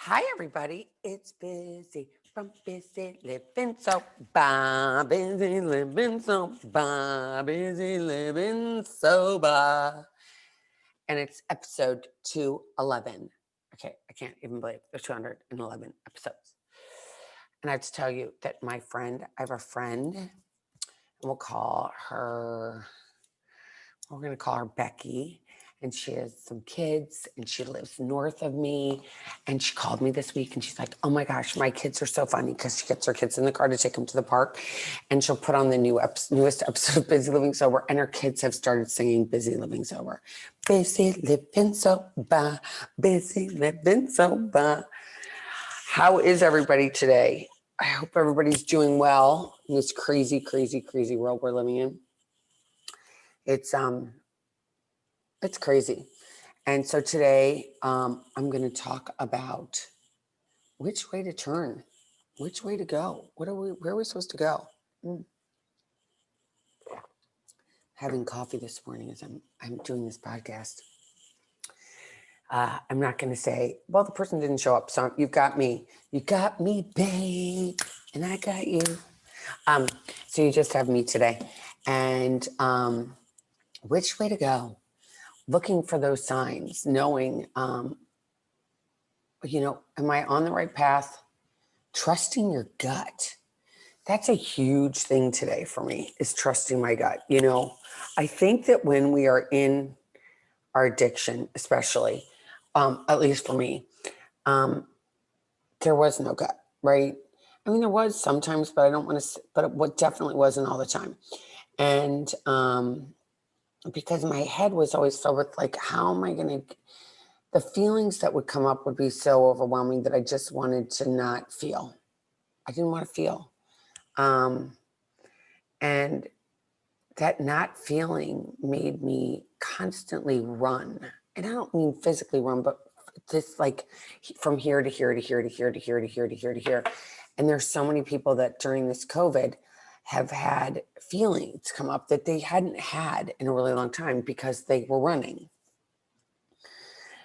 Hi, everybody. It's Busy from Busy Living So Bye. Busy Living So Bye. Busy Living Sober. And it's episode 211. Okay, I can't even believe there's 211 episodes. And I have to tell you that I have a friend, and we'll call her, we're going to call her Becky. And she has some kids and she lives north of me. And she called me this week and she's like, oh my gosh, my kids are so funny, because she gets her kids in the car to take them to the park. And she'll put on the newest episode of Busy Living Sober. And her kids have started singing Busy Living Sober. Busy living sober, busy living sober. How is everybody today? I hope everybody's doing well in this crazy, crazy, crazy world we're living in. It's crazy. And so today I'm going to talk about which way to turn, which way to go. Where are we supposed to go? Having coffee this morning as I'm doing this podcast. I'm not going to say, well, the person didn't show up, so you've got me. You got me, babe, and I got you. So you just have me today. And which way to go? Looking for those signs, knowing, am I on the right path? Trusting your gut. That's a huge thing today for me, is trusting my gut. I think that when we are in our addiction, especially, at least for me, there was no gut, right? I mean, there was sometimes, but I don't want to, but what definitely wasn't all the time. And because my head was always filled with like, how am I going to, the feelings that would come up would be so overwhelming that I just wanted to not feel. I didn't want to feel. And that not feeling made me constantly run. And I don't mean physically run, but just like from here to here to here to here to here to here to here to here. And there's so many people that during this COVID have had feelings come up that they hadn't had in a really long time because they were running.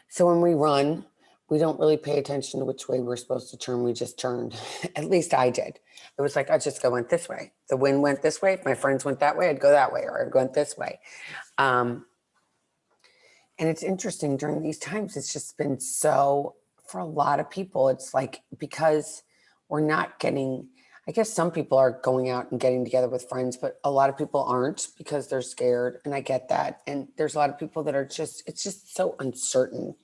So when we run, we don't really pay attention to which way we're supposed to turn. We just turned. At least I did. It was like, I just went this way. The wind went this way. If my friends went that way, I'd go that way, or I'd went this way. And it's interesting during these times, it's just been so, for a lot of people, it's like, because we're not getting, I guess some people are going out and getting together with friends, but a lot of people aren't because they're scared. And I get that. And there's a lot of people that are just, it's just so uncertain.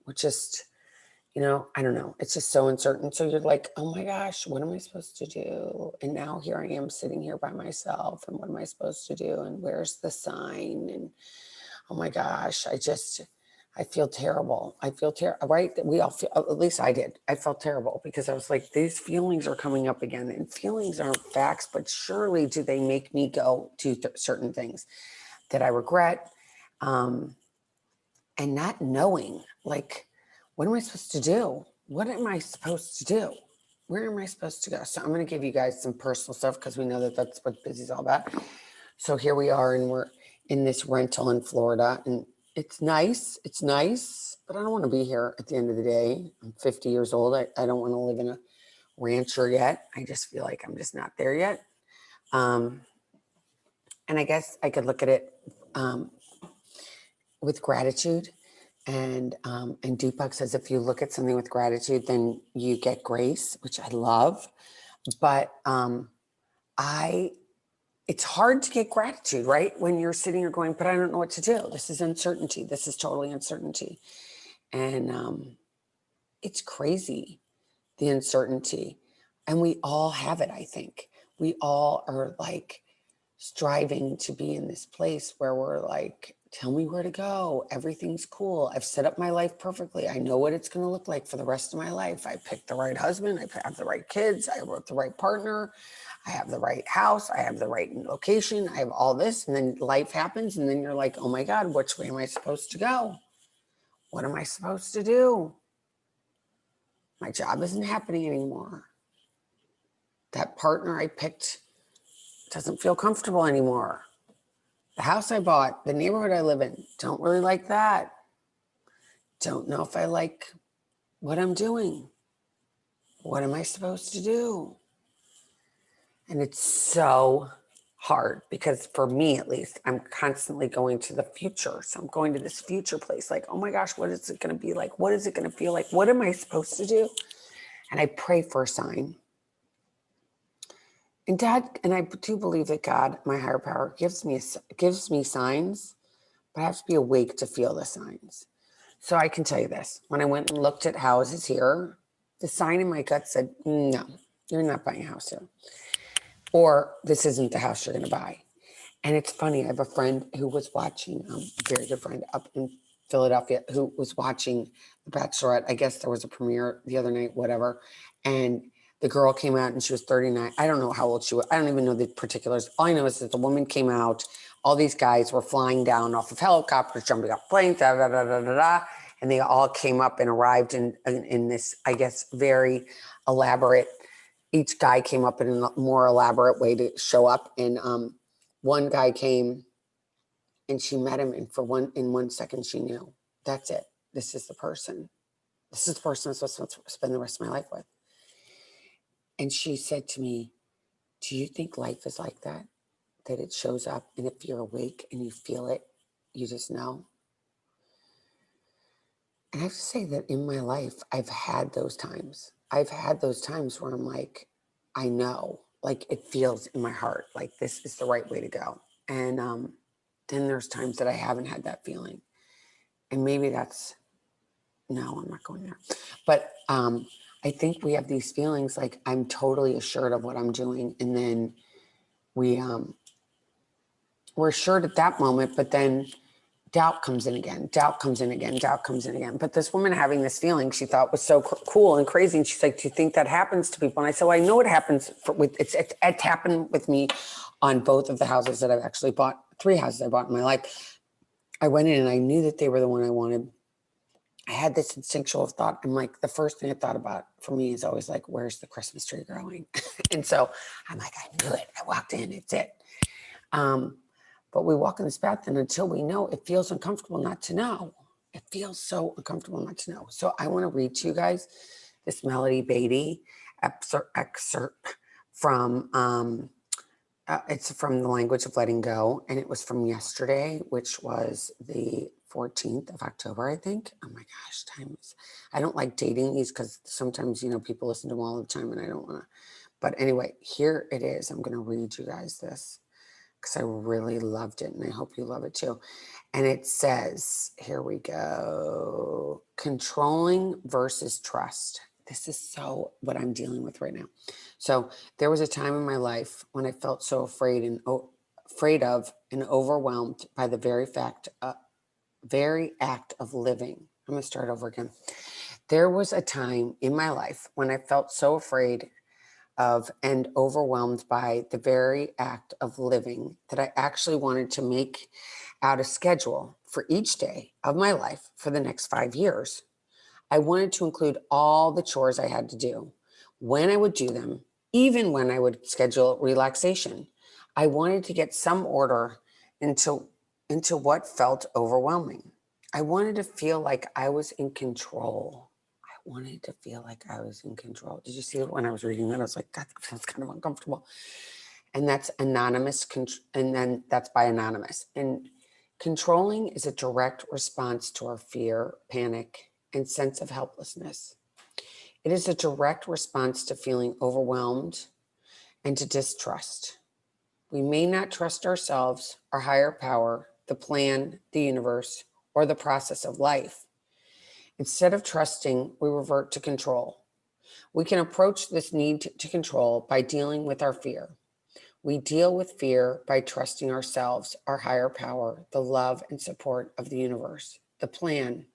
We're just, I don't know. It's just so uncertain. So you're like, oh my gosh, what am I supposed to do? And now here I am sitting here by myself. And what am I supposed to do? And where's the sign? And oh my gosh, I feel terrible. I feel terrible, right? We all feel, at least I did. I felt terrible because I was like, these feelings are coming up again, and feelings aren't facts, but surely do they make me go to certain things that I regret, and not knowing, like, what am I supposed to do? What am I supposed to do? Where am I supposed to go? So I'm going to give you guys some personal stuff because we know that that's what Busy's all about. So here we are, and we're in this rental in Florida, and it's nice. It's nice, but I don't want to be here at the end of the day. I'm 50 years old. I don't want to live in a rancher yet. I just feel like I'm just not there yet. And I guess I could look at it with gratitude. And Deepak says, if you look at something with gratitude, then you get grace, which I love. But it's hard to get gratitude, right? When you're sitting here going, but I don't know what to do. This is uncertainty. This is totally uncertainty. And it's crazy, the uncertainty. And we all have it, I think. We all are like striving to be in this place where we're like, tell me where to go. Everything's cool. I've set up my life perfectly. I know what it's going to look like for the rest of my life. I picked the right husband. I have the right kids. I wrote the right partner. I have the right house. I have the right location. I have all this. And then life happens. And then you're like, oh my God, which way am I supposed to go? What am I supposed to do? My job isn't happening anymore. That partner I picked doesn't feel comfortable anymore. The house I bought, the neighborhood I live in, don't really like that. Don't know if I like what I'm doing. What am I supposed to do? And it's so hard because for me, at least, I'm constantly going to the future. So I'm going to this future place like, oh my gosh, what is it going to be like? What is it going to feel like? What am I supposed to do? And I pray for a sign. And I do believe that God, my higher power, gives me signs, but I have to be awake to feel the signs. So I can tell you this. When I went and looked at houses here, the sign in my gut said, no, you're not buying a house here. Or this isn't the house you're going to buy. And it's funny. I have a friend who was watching, a very good friend up in Philadelphia, who was watching The Bachelorette. I guess there was a premiere the other night, whatever. And the girl came out and she was 39. I don't know how old she was. I don't even know the particulars. All I know is that the woman came out. All these guys were flying down off of helicopters, jumping off planes, da, da, da, da, da, da. And they all came up and arrived in this, I guess, very elaborate. Each guy came up in a more elaborate way to show up. And one guy came and she met him. And in 1 second, she knew, that's it. This is the person. This is the person I'm supposed to spend the rest of my life with. And she said to me, do you think life is like that? That it shows up and if you're awake and you feel it, you just know? And I have to say that in my life, I've had those times. I've had those times where I'm like, I know, like it feels in my heart, like this is the right way to go. And then there's times that I haven't had that feeling. And maybe no, I'm not going there. But I think we have these feelings like I'm totally assured of what I'm doing. And then we're assured at that moment, but then doubt comes in again, doubt comes in again, doubt comes in again. But this woman having this feeling she thought was so cool and crazy. And she's like, do you think that happens to people? And I said, well, I know it happens it's happened with me on both of the houses that I've actually bought, 3 houses I bought in my life. I went in and I knew that they were the one I wanted. I had this instinctual thought. I'm like, the first thing I thought about for me is always like, where's the Christmas tree growing? And so I'm like, I knew it. I walked in, it's it. But we walk in this path and until we know, it feels uncomfortable not to know. It feels so uncomfortable not to know. So I want to read to you guys this Melody Beattie excerpt from, it's from The Language of Letting Go. And it was from yesterday, which was the 14th of October, I think. Oh my gosh, I don't like dating these because sometimes, people listen to them all the time and I don't want to. But anyway, here it is. I'm going to read you guys this because I really loved it and I hope you love it too. And it says, here we go, controlling versus trust. This is so what I'm dealing with right now. So there was a time in my life when I felt so afraid of and overwhelmed by the very act of living. I'm going to start over again. There was a time in my life when I felt so afraid of and overwhelmed by the very act of living that I actually wanted to make out a schedule for each day of my life for the next 5 years. I wanted to include all the chores I had to do, when I would do them, even when I would schedule relaxation. I wanted to get some order into what felt overwhelming. I wanted to feel like I was in control. Wanted to feel like I was in control. Did you see it when I was reading that? I was like, God, that feels kind of uncomfortable. And that's anonymous. And then that's by Anonymous. And controlling is a direct response to our fear, panic, and sense of helplessness. It is a direct response to feeling overwhelmed and to distrust. We may not trust ourselves, our higher power, the plan, the universe, or the process of life. Instead of trusting, we revert to control. We can approach this need to control by dealing with our fear. We deal with fear by trusting ourselves, our higher power, the love and support of the universe, the plan,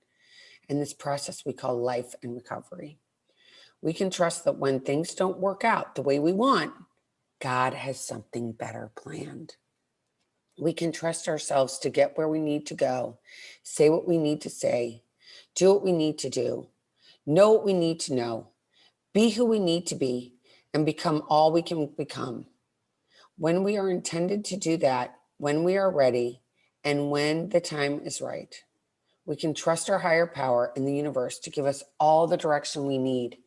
and this process we call life and recovery. We can trust that when things don't work out the way we want, God has something better planned. We can trust ourselves to get where we need to go, say what we need to say, do what we need to do, know what we need to know, be who we need to be, and become all we can become. When we are intended to do that, when we are ready, and when the time is right, We can trust our higher power in the universe to give us all the direction we need.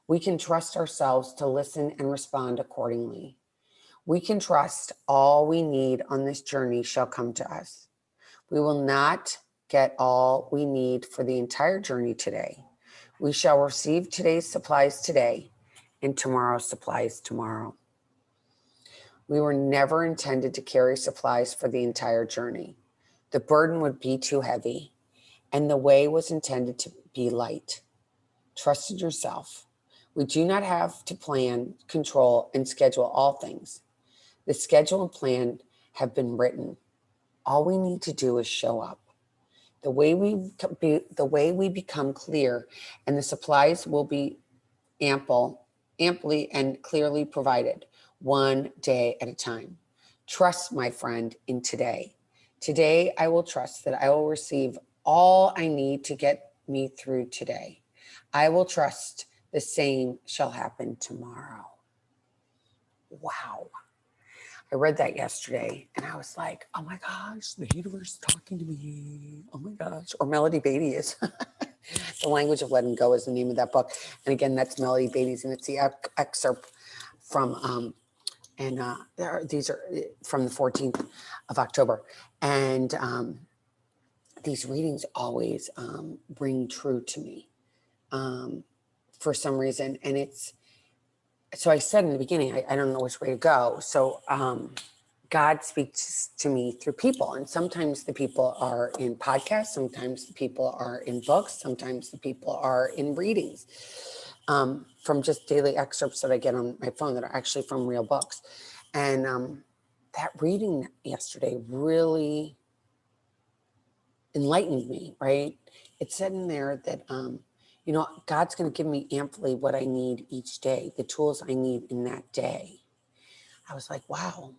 We can trust ourselves to listen and respond accordingly. We can trust all we need on this journey shall come to us. We will not get all we need for the entire journey today. We shall receive today's supplies today and tomorrow's supplies tomorrow. We were never intended to carry supplies for the entire journey. The burden would be too heavy, and the way was intended to be light. Trust in yourself. We do not have to plan, control, and schedule all things. The schedule and plan have been written. All we need to do is show up. The way we become clear, and the supplies will be amply and clearly provided, one day at a time. Trust, my friend, in today. Today, I will trust that I will receive all I need to get me through today. I will trust the same shall happen tomorrow. Wow. I read that yesterday and I was like, oh my gosh, the universe is talking to me. Oh my gosh. Or Melody Beattie is. The Language of Letting Go is the name of that book. And again, that's Melody Beattie's, and it's the excerpt from, these are from the 14th of October. And these readings always ring true to me for some reason. And so I said in the beginning, I don't know which way to go. So God speaks to me through people. And sometimes the people are in podcasts. Sometimes the people are in books. Sometimes the people are in readings from just daily excerpts that I get on my phone that are actually from real books. And that reading yesterday really enlightened me, right? It said in there that, God's going to give me amply what I need each day, the tools I need in that day. I was like, wow.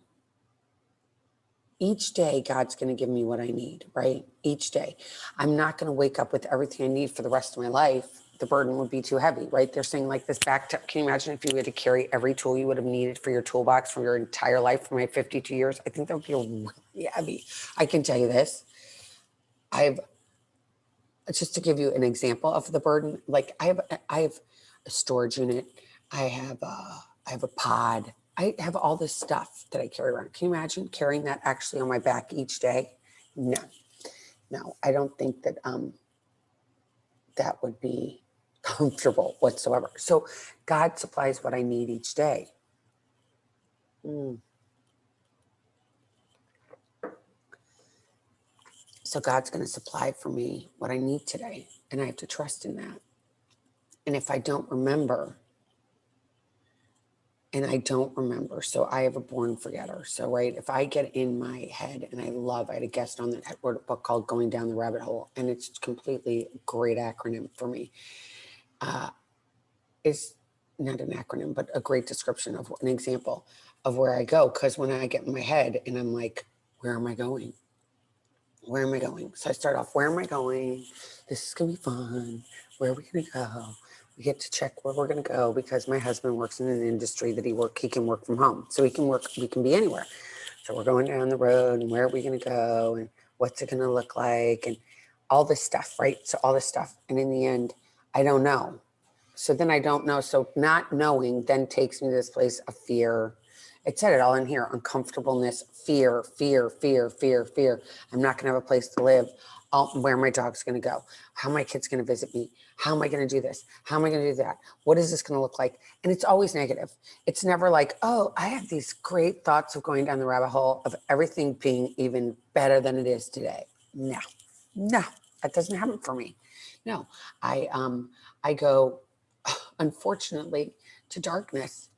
Each day, God's going to give me what I need, right? Each day. I'm not going to wake up with everything I need for the rest of my life. The burden would be too heavy, right? They're saying like this can you imagine if you had to carry every tool you would have needed for your toolbox for your entire life for my 52 years? I think that would be really heavy. I can tell you this. Just to give you an example of the burden, like I have a storage unit. I have a pod. I have all this stuff that I carry around. Can you imagine carrying that actually on my back each day? No, I don't think that that would be comfortable whatsoever. So God supplies what I need each day. So God's going to supply for me what I need today, and I have to trust in that. And if I don't remember, so I have a born forgetter. So, right, if I get in my head, and I had a guest on that wrote a book called Going Down the Rabbit Hole, and it's completely a great acronym for me. It's not an acronym, but a great description of an example of where I go. Because when I get in my head and I'm like, where am I going? Where am I going? So I start off, where am I going? This is going to be fun. Where are we going to go? We get to check where we're going to go because my husband works in an industry that he can work from home. So we can be anywhere. So we're going down the road, and where are we going to go? And what's it going to look like? And all this stuff, right? So all this stuff. And in the end, I don't know. So then I don't know. So not knowing then takes me to this place of fear. It said it all in here: uncomfortableness, fear. I'm not going to have a place to live. Where my dog's going to go? How are my kids going to visit me? How am I going to do this? How am I going to do that? What is this going to look like? And it's always negative. It's never like, oh, I have these great thoughts of going down the rabbit hole of everything being even better than it is today. No, that doesn't happen for me. No, I go, unfortunately, to darkness,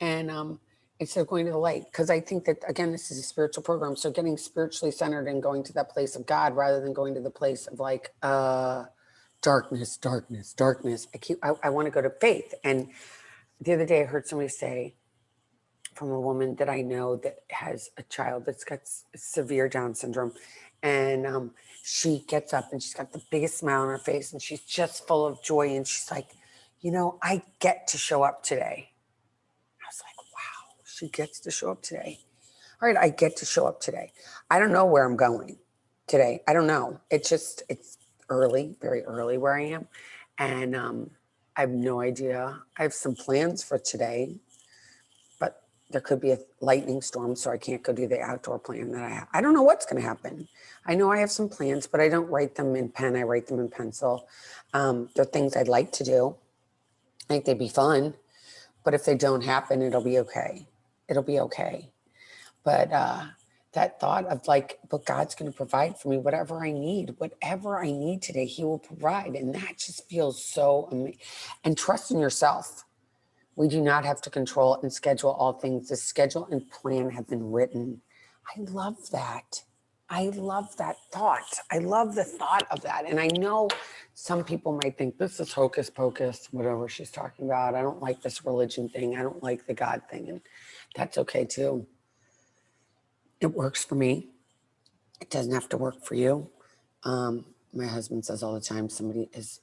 and instead of going to the light, because I think that, again, this is a spiritual program. So getting spiritually centered and going to that place of God rather than going to the place of like darkness. I want to go to faith. And the other day I heard somebody say, from a woman that I know that has a child that's got severe Down syndrome. And she gets up and she's got the biggest smile on her face and she's just full of joy. And she's like, I get to show up today. I was like, wow, she gets to show up today. All right, I get to show up today. I don't know where I'm going. today. I don't know. It's early, very early where I am. And I have no idea. I have some plans for today, but there could be a lightning storm, so I can't go do the outdoor plan that I have. I don't know what's going to happen. I know I have some plans, but I don't write them in pen. I write them in pencil. They're things I'd like to do. I think they'd be fun, but if they don't happen, it'll be okay. It'll be okay. But that thought of like, but God's going to provide for me whatever I need today, he will provide. And that just feels so amazing. And trust in yourself. We do not have to control and schedule all things. The schedule and plan have been written. I love that. I love that thought. I love the thought of that. And I know some people might think this is hocus pocus, whatever she's talking about. I don't like this religion thing. I don't like the God thing. And that's okay too. It works for me. It doesn't have to work for you. My husband says all the time,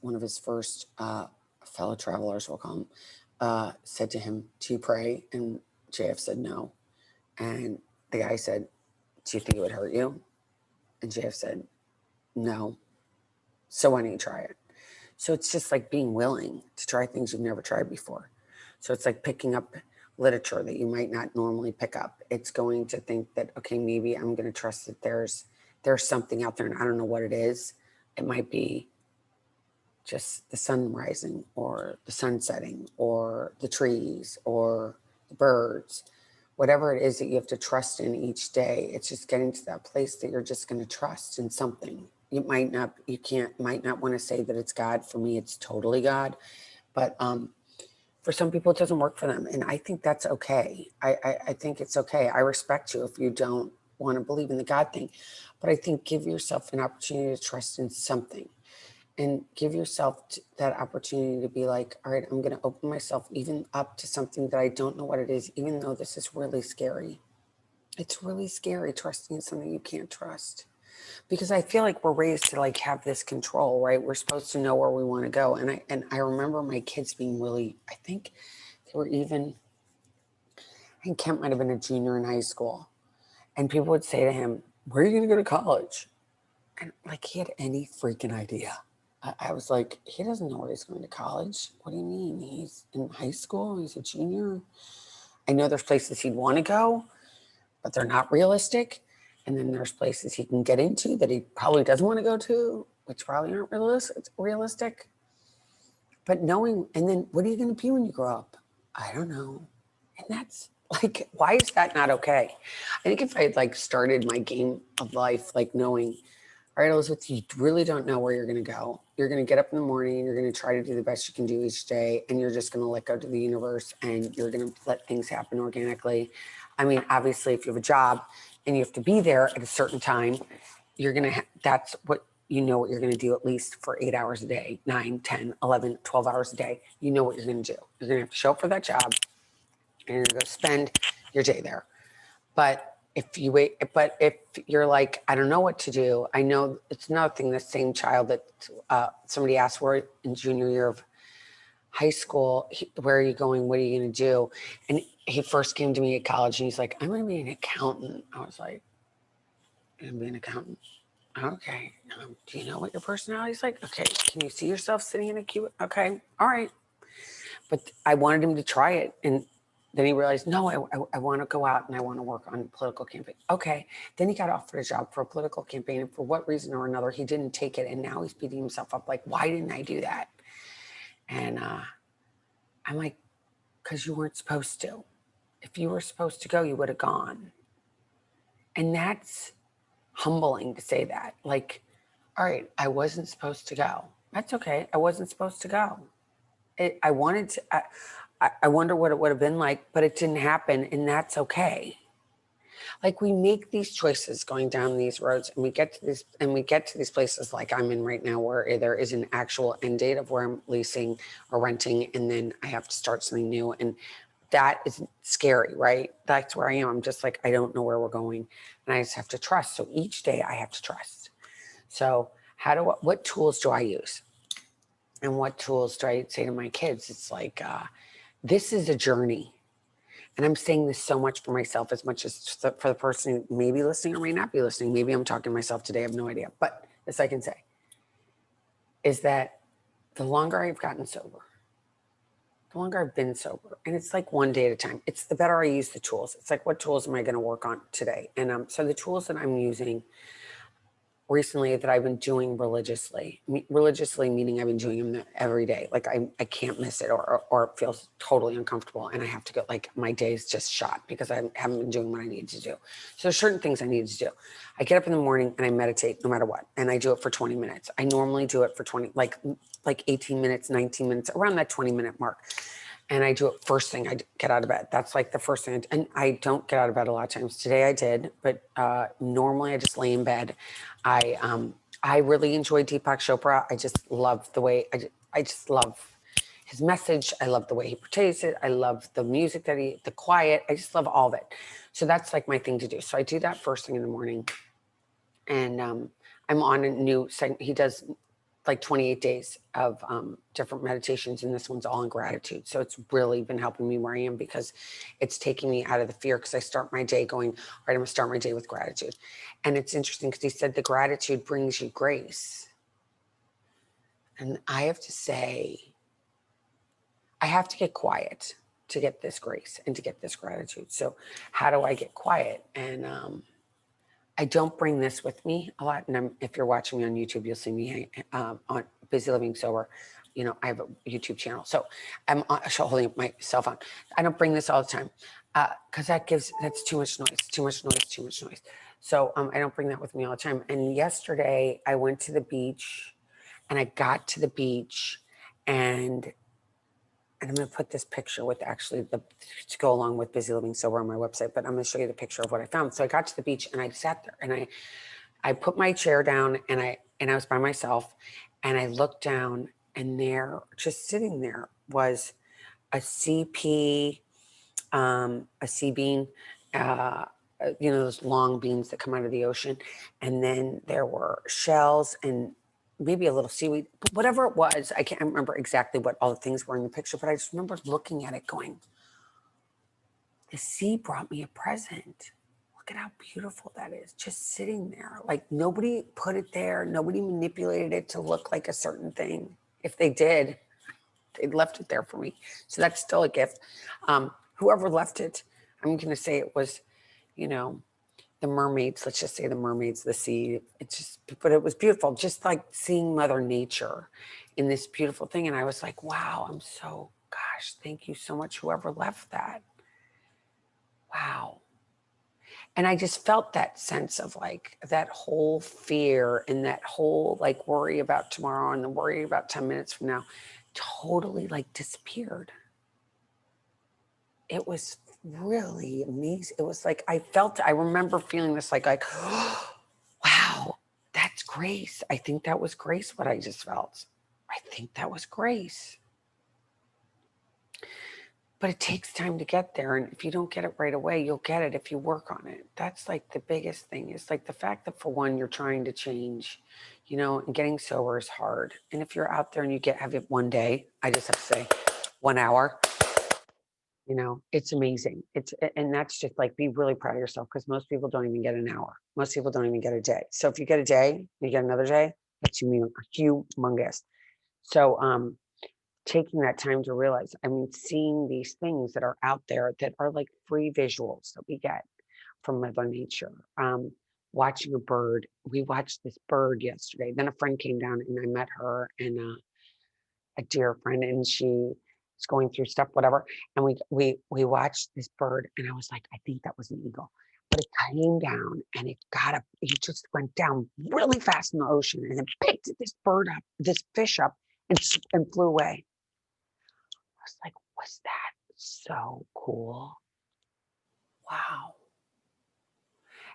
one of his first fellow travelers, we'll call him, said to him, do you pray? And JF said no. And the guy said, do you think it would hurt you? And JF said, no. So why don't you try it? So it's just like being willing to try things you've never tried before. So it's like picking up literature that you might not normally pick up. It's going to think that, okay, maybe I'm going to trust that there's something out there and I don't know what it is. It might be just the sun rising or the sun setting or the trees or the birds, whatever it is that you have to trust in each day. It's just getting to that place that you're just going to trust in something. Might not want to say that it's God. For me, it's totally God. But for some people, it doesn't work for them. And I think that's okay. I think it's okay. I respect you if you don't want to believe in the God thing. But I think give yourself an opportunity to trust in something. And give yourself that opportunity to be like, all right, I'm going to open myself even up to something that I don't know what it is, even though this is really scary. It's really scary trusting in something you can't trust. Because I feel like we're raised to like have this control, right? We're supposed to know where we want to go. And I remember my kids being really, I think Kent might have been a junior in high school. And people would say to him, where are you going to go to college? And like he had any freaking idea. I was like, he doesn't know where he's going to college. What do you mean? He's in high school. He's a junior. I know there's places he'd want to go, but they're not realistic. And then there's places he can get into that he probably doesn't want to go to, which probably aren't realistic. But knowing, and then what are you going to be when you grow up? I don't know. And that's like, why is that not okay? I think if I had like started my game of life, like knowing, all right, Elizabeth, you really don't know where you're going to go. You're going to get up in the morning, you're going to try to do the best you can do each day, and you're just going to let go to the universe and you're going to let things happen organically. I mean, obviously, if you have a job and you have to be there at a certain time, you're going to, that's what you know what you're going to do at least for 8 hours a day, 9, 10, 11, 12 hours a day. You know what you're going to do. You're going to have to show up for that job and you're going to go spend your day there. But if you're like, I don't know what to do. I know it's another thing, the same child that somebody asked where in junior year of high school, where are you going? What are you going to do? And he first came to me at college and he's like, I'm going to be an accountant. I was like, you're going to be an accountant? Okay. Do you know what your personality is like? Okay. Can you see yourself sitting in a queue? Okay. All right. But I wanted him to try it. And then he realized, no, I want to go out and I want to work on political campaign. Okay. Then he got offered a job for a political campaign. And for what reason or another, he didn't take it. And now he's beating himself up like, why didn't I do that? And I'm like, because you weren't supposed to. If you were supposed to go, you would have gone. And that's humbling to say that. Like, all right, I wasn't supposed to go. That's okay. I wasn't supposed to go. I wanted to, I wonder what it would have been like, but it didn't happen, and that's okay. Like we make these choices going down these roads, and we get to these places like I'm in right now, where there is an actual end date of where I'm leasing or renting, and then I have to start something new, and that is scary, right? That's where I am. I'm just like, I don't know where we're going, and I just have to trust. So each day I have to trust. So what tools do I use? And what tools do I say to my kids? It's like, this is a journey. and I'm saying this so much for myself as much as for the person who may be listening or may not be listening. Maybe I'm talking to myself today. I have no idea. But this I can say is that the longer I've gotten sober, the longer I've been sober, and it's like one day at a time, it's the better I use the tools. It's like, what tools am I going to work on today? And so the tools that I'm using recently that I've been doing religiously meaning I've been doing them every day. Like I can't miss it or it feels totally uncomfortable. And I have to go, like my day's just shot because I haven't been doing what I need to do. So there's certain things I need to do. I get up in the morning and I meditate no matter what. And I do it for 20 minutes. I normally do it for 20, like 18 minutes, 19 minutes, around that 20-minute mark. And I do it first thing I get out of bed. That's like the first thing. And I don't get out of bed a lot of times. Today I did, but normally I just lay in bed. I really enjoy Deepak Chopra. I just love the way, I just love his message. I love the way he portrays it. I love the music the quiet. I just love all of it. So that's like my thing to do. So I do that first thing in the morning. And I'm on a new segment. He does like 28 days of different meditations, and this one's all in gratitude. So it's really been helping me where I am because it's taking me out of the fear, because I start my day going, all right, I'm gonna start my day with gratitude. And it's interesting because he said the gratitude brings you grace. And I have to say, I have to get quiet to get this grace and to get this gratitude. So how do I get quiet? And I don't bring this with me a lot. And if you're watching me on YouTube, you'll see me on Busy Living Sober. You know, I have a YouTube channel. So I'm holding up my cell phone. I don't bring this all the time because that's too much noise. So I don't bring that with me all the time. And yesterday I went to the beach, and I got to the beach, and I'm going to put this picture with actually to go along with Busy Living Sober on my website, but I'm going to show you the picture of what I found. So I got to the beach and I sat there and I put my chair down and I was by myself, and I looked down, and there, just sitting there, was a CP, a sea bean, you know, those long beans that come out of the ocean. And then there were shells and maybe a little seaweed, but whatever it was, I can't remember exactly what all the things were in the picture, but I just remember looking at it going, the sea brought me a present. Look at how beautiful that is, just sitting there. Like nobody put it there. Nobody manipulated it to look like a certain thing. If they did, they left it there for me. So that's still a gift. Whoever left it, I'm going to say it was, you know, the mermaids, let's just say the mermaids, the sea. It's just, but it was beautiful. Just like seeing Mother Nature in this beautiful thing. And I was like, wow, gosh, thank you so much, whoever left that. Wow. And I just felt that sense of like that whole fear and that whole like worry about tomorrow and the worry about 10 minutes from now totally like disappeared. It was really amazing. It was like, I remember feeling this like, wow, that's grace. I think that was grace, what I just felt. I think that was grace. But it takes time to get there. And if you don't get it right away, you'll get it if you work on it. That's like the biggest thing. It's like the fact that, for one, you're trying to change, you know, and getting sober is hard. And if you're out there and you have it one day, I just have to say 1 hour, you know, it's amazing. And that's just like, be really proud of yourself, because most people don't even get an hour. Most people don't even get a day. So if you get a day, you get another day, that's humongous. So, taking that time to realize, I mean, seeing these things that are out there that are like free visuals that we get from Mother Nature. Watching a bird. We watched this bird yesterday. Then a friend came down and I met her, and a dear friend, and she was going through stuff, whatever. And we watched this bird, and I was like, I think that was an eagle. But it came down and it got up. It just went down really fast in the ocean and then picked this fish up, and flew away. I was like, was that so cool? Wow.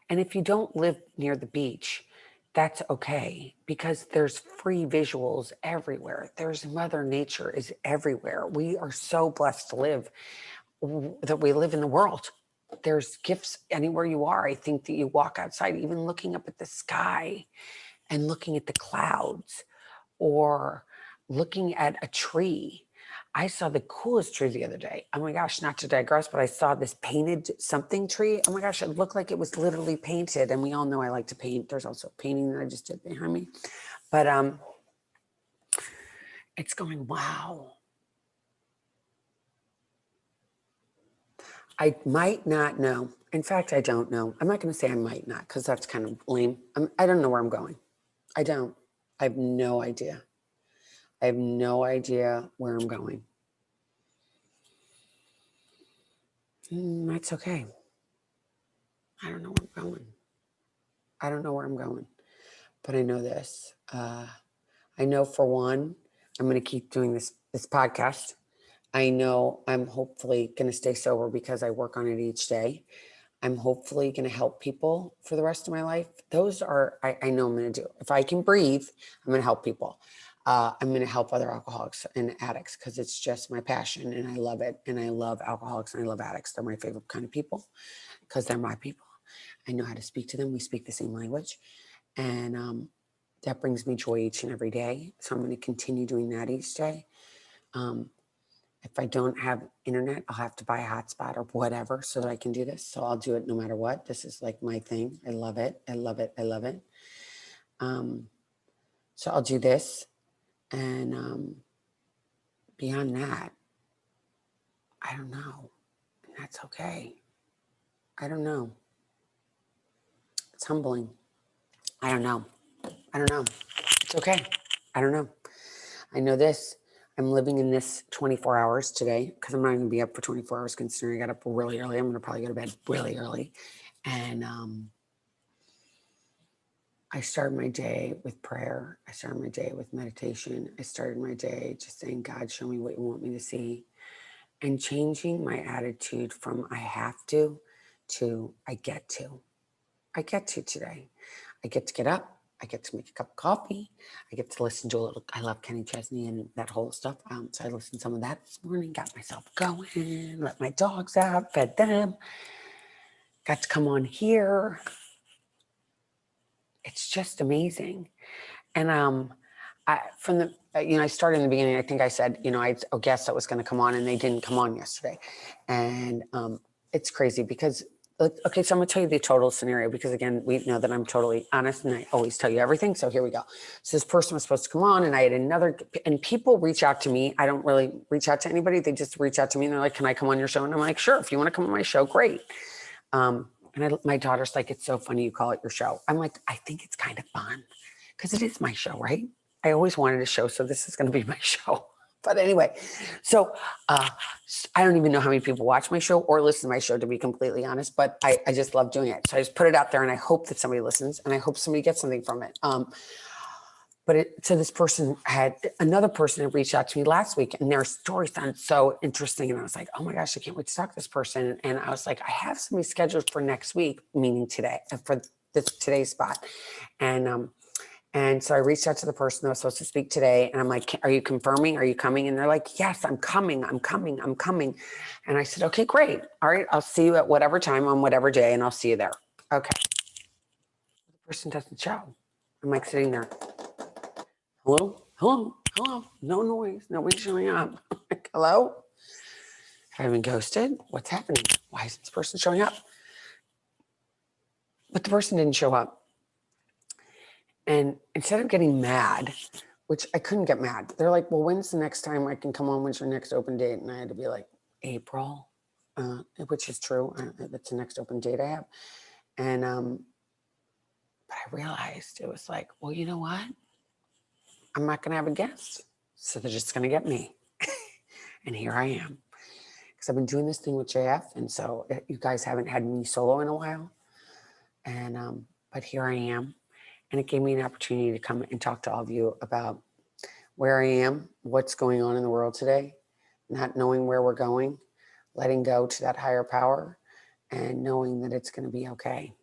And if you don't live near the beach, that's okay, because there's free visuals everywhere. There's Mother Nature is everywhere. We are so blessed to live, that we live in the world. There's gifts anywhere you are. I think that you walk outside, even looking up at the sky and looking at the clouds, or looking at a tree. I saw the coolest tree the other day. Oh my gosh, not to digress, but I saw this painted something tree. Oh my gosh, it looked like it was literally painted. And we all know I like to paint. There's also a painting that I just did behind me. But it's going, wow. I might not know. In fact, I don't know. I'm not going to say I might not because that's kind of lame. I don't know where I'm going. I don't. I have no idea. I have no idea where I'm going. That's okay. I don't know where I'm going. I don't know where I'm going. But I know this. I know for one, I'm going to keep doing this podcast. I know I'm hopefully going to stay sober because I work on it each day. I'm hopefully going to help people for the rest of my life. Those are, I know I'm going to do. If I can breathe, I'm going to help people. I'm going to help other alcoholics and addicts because it's just my passion and I love it. And I love alcoholics and I love addicts. They're my favorite kind of people because they're my people. I know how to speak to them. We speak the same language. And that brings me joy each and every day. So I'm going to continue doing that each day. If I don't have internet, I'll have to buy a hotspot or whatever so that I can do this. So I'll do it no matter what. This is like my thing. I love it. I love it. I love it. So I'll do this. And beyond that, I don't know. And that's okay. I don't know. It's humbling. I don't know. I don't know. It's okay. I don't know. I know this. I'm living in this 24 hours today because I'm not going to be up for 24 hours considering I got up really early. I'm going to probably go to bed really early. And I started my day with prayer. I started my day with meditation. I started my day just saying, God, show me what you want me to see. And changing my attitude from I have to I get to. I get to today. I get up. I get to make a cup of coffee. I get to listen to a little, I love Kenny Chesney and that whole stuff. So I listened to some of that this morning, got myself going, let my dogs out, fed them, got to come on here. It's just amazing. And I started in the beginning, I think I said, I had a guest that was going to come on and they didn't come on yesterday. And it's crazy because okay, so I'm going to tell you the total scenario because again, we know that I'm totally honest and I always tell you everything. So here we go. So this person was supposed to come on and I had and people reach out to me. I don't really reach out to anybody. They just reach out to me and they're like, can I come on your show? And I'm like, sure. If you want to come on my show, great. My daughter's like, it's so funny you call it your show. I'm like, I think it's kind of fun because it is my show, right? I always wanted a show. So this is going to be my show. But anyway, so I don't even know how many people watch my show or listen to my show, to be completely honest, but I just love doing it. So I just put it out there and I hope that somebody listens and I hope somebody gets something from it. So this person another person had reached out to me last week and their story sounded so interesting. And I was like, oh my gosh, I can't wait to talk to this person. And I was like, I have somebody scheduled for next week, meaning today, for today's spot. And so I reached out to the person that was supposed to speak today. And I'm like, are you confirming? Are you coming? And they're like, yes, I'm coming. I'm coming. I'm coming. And I said, okay, great. All right. I'll see you at whatever time on whatever day. And I'll see you there. Okay. The person doesn't show. I'm like sitting there. Hello? Hello? Hello? No noise. Nobody's showing up. I'm like, hello? Have I been ghosted? What's happening? Why is this person showing up? But the person didn't show up. And instead of getting mad, which I couldn't get mad, they're like, well, when's the next time I can come on? When's your next open date? And I had to be like, April, which is true. That's the next open date I have. And but I realized it was like, well, you know what? I'm not going to have a guest. So they're just going to get me. And here I am. Because I've been doing this thing with JF. And so you guys haven't had me solo in a while. And but here I am. And it gave me an opportunity to come and talk to all of you about where I am, what's going on in the world today, not knowing where we're going, letting go to that higher power, and knowing that it's going to be okay.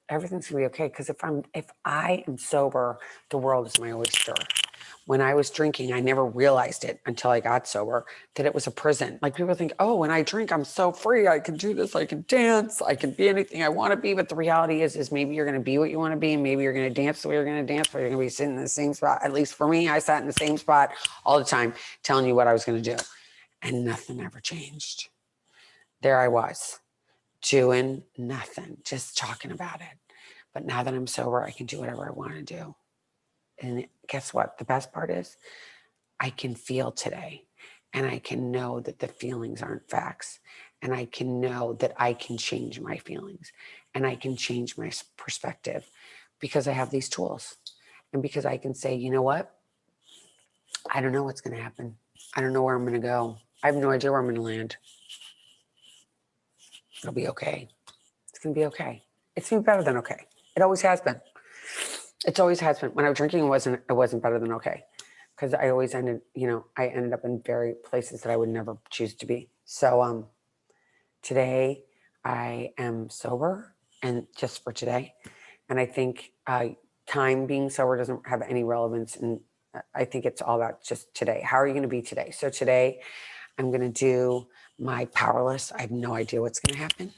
Everything's going to be okay because if I am sober, the world is my oyster. when I was drinking, I never realized it until I got sober, that it was a prison. Like people think, oh, when I drink, I'm so free. I can do this. I can dance. I can be anything I want to be. But the reality is maybe you're going to be what you want to be. And maybe you're going to dance the way you're going to dance, but you're going to be sitting in the same spot. At least for me, I sat in the same spot all the time, telling you what I was going to do. And nothing ever changed. There I was, doing nothing, just talking about it. But now that I'm sober, I can do whatever I want to do. And guess what? The best part is I can feel today, and I can know that the feelings aren't facts, and I can know that I can change my feelings, and I can change my perspective because I have these tools, and because I can say, you know what? I don't know what's going to happen. I don't know where I'm going to go. I have no idea where I'm going to land. It'll be okay. It's going to be okay. It's going to be better than okay. It always has been. It's always has been. When I was drinking, it wasn't better than okay. Because I always ended up in very places that I would never choose to be. So today I am sober, and just for today. And I think time being sober doesn't have any relevance. And I think it's all about just today. How are you going to be today? So today I'm going to do my powerless. I have no idea what's going to happen.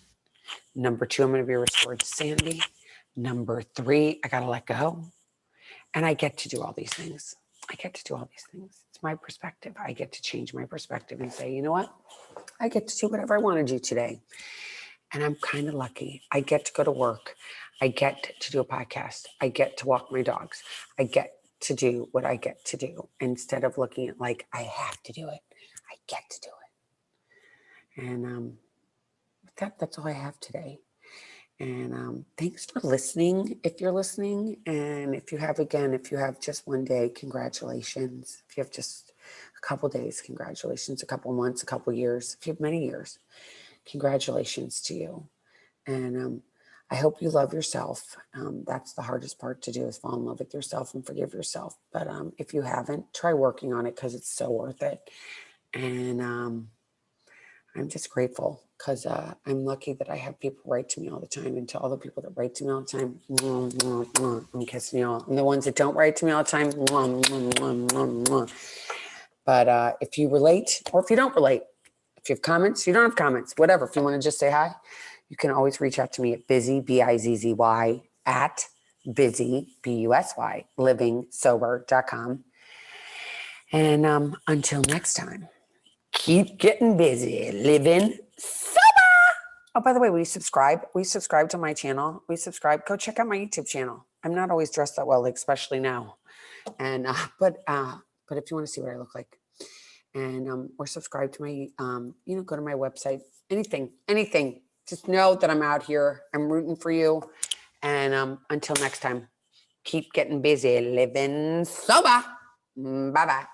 Number 2, I'm going to be restored to sanity. Number 3, I got to let go. And I get to do all these things. It's my perspective. I get to change my perspective and say, you know what? I get to do whatever I want to do today. And I'm kind of lucky. I get to go to work. I get to do a podcast. I get to walk my dogs. I get to do what I get to do instead of looking at like, I have to do it. I get to do it. And that's all I have today. And thanks for listening, if you're listening. And if you have just one day, congratulations. If you have just a couple days, congratulations. A couple months, a couple years. If you have many years, congratulations to you. And I hope you love yourself. That's the hardest part to do, is fall in love with yourself and forgive yourself. But if you haven't, try working on it, because it's so worth it. And I'm just grateful, because I'm lucky that I have people write to me all the time. And to all the people that write to me all the time, I'm kissing you all. And the ones that don't write to me all the time, but if you relate, or if you don't relate, if you have comments, you don't have comments, whatever. If you want to just say hi, you can always reach out to me at busy, BIZZY, at busy, BUSY, livingsober.com. And until next time, keep getting busy, living sober. Oh, by the way, will you subscribe? Will you subscribe to my channel? Will you subscribe? Go check out my YouTube channel. I'm not always dressed that well, like, especially now. And but if you want to see what I look like, and or subscribe to my go to my website. Anything. Just know that I'm out here. I'm rooting for you. And until next time, keep getting busy, living sober. Bye bye.